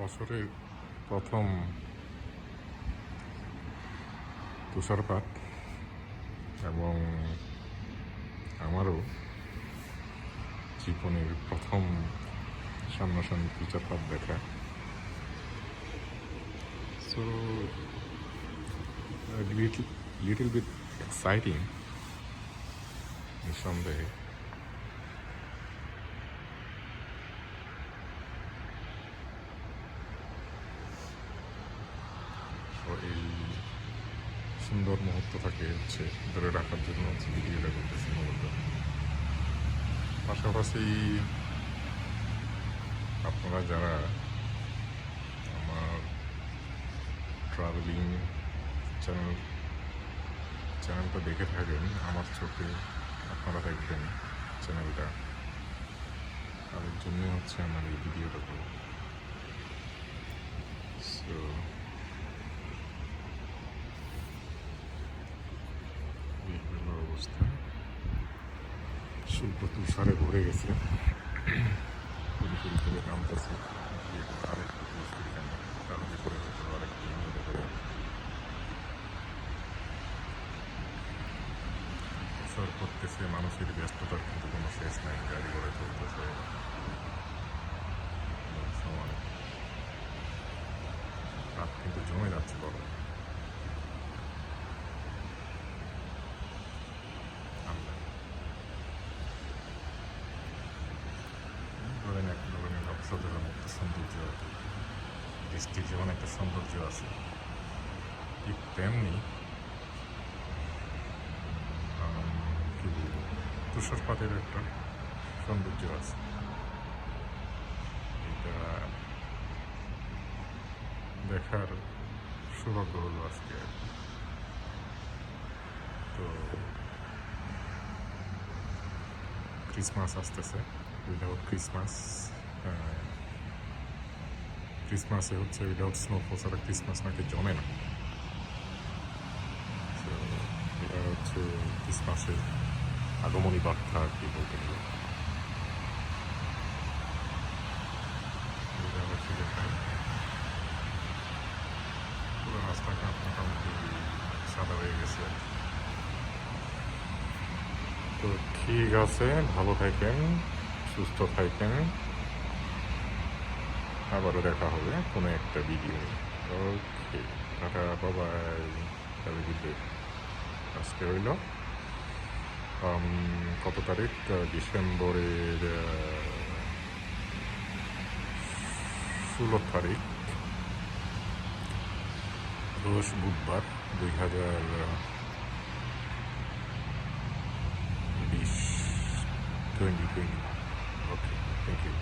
বছরের প্রথম তুষারপাত এবং আমারও জীবনের প্রথম সামনাসামনি তুষারপাত দেখা। সো লিটল বিট এক্সাইটিং নিঃসন্দেহে। এই সুন্দর মুহূর্তটাকে ধরে রাখার জন্য ভিডিওটা করতেছি মূলত। পাশাপাশি আপনারা যারা আমার ট্রাভেলিং চ্যানেলটা দেখে থাকেন, আমার চোখে আপনারা দেখবেন চ্যানেলটা, তাদের জন্য আমার এই ভিডিওটা করব। সো এই হলো অবস্থা। শুল্ক তুষারে ভরে গেছে, পুরি করে নামতেছে। আরেকটু তাহলে করে আরেকটু সর করতেছে। মানুষের ব্যস্ততার কিন্তু কোনো শেষ নাই, গাড়ি ঘোড়া চলতেছে সময়। রাত কিন্তু জমে যাচ্ছে বড়। ধরেন এক ধরনের অসাধারণ একটা সৌন্দর্য, বৃষ্টির যেমন একটা সৌন্দর্য আছে, ঠিক তেমনি কি বলবো, তুষারপাতের একটা সৌন্দর্য আছে। এটা দেখার সৌভাগ্য হলো আজকে। তো ক্রিসমাস আসতেছে, উইদাউট ক্রিসমাসে উইদাউট স্নোফল ছাড়া ক্রিসমাস নাকি জমে না। তো এটা ক্রিসমাসের আগমনী বার্তা আর কি বলতে গেলে। পুরো রাস্তাঘাট মোটামুটি সাদা হয়ে গেছে। তো ঠিক আছে, ভালো থাকেন, সুস্থ থাকেন, আবারও দেখা হবে কোনো একটা ভিডিও। ওকে, টাটা, বাবাই, হ্যাভ এ গুড ডে। আজকে হইল কত তারিখ? ডিসেম্বরের 16 তারিখ, রোজ বুধবার, 2020। ওকে, থ্যাংক ইউ।